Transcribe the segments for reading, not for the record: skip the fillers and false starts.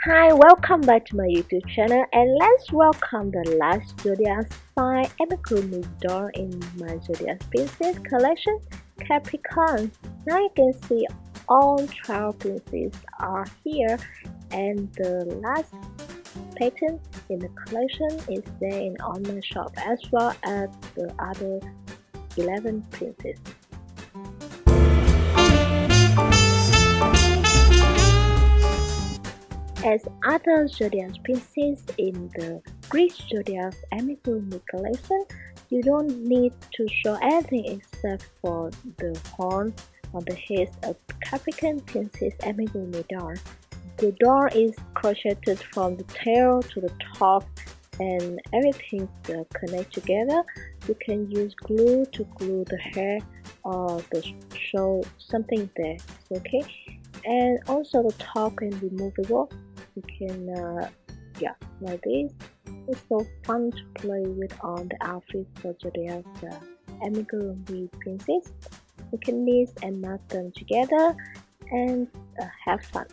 Hi, welcome back to my YouTube channel, and let's welcome the last zodiac sign Amigurumi doll in my Zodiac Princess collection, Capricorn. Now you can see all 12 princes are here, and the last pattern in the collection is there in online shop as well as the other 11 princes. As other zodiac princes in the Greek zodiac Amigurumi collection, you don't need to show anything except for the horn on the head of Capricorn Princess Amigurumi doll. The doll is crocheted from the tail to the top, and everything connect together. You can use glue to glue the hair or to show something there. Okay, and also the top can be movable. You can like this. It's so fun to play with on the outfit for Zodiac Amigurumi princess. You can mix and match them together and have fun.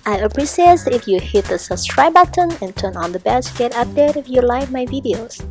I appreciate if you hit the subscribe button and turn on the bell to get updated if you like my videos.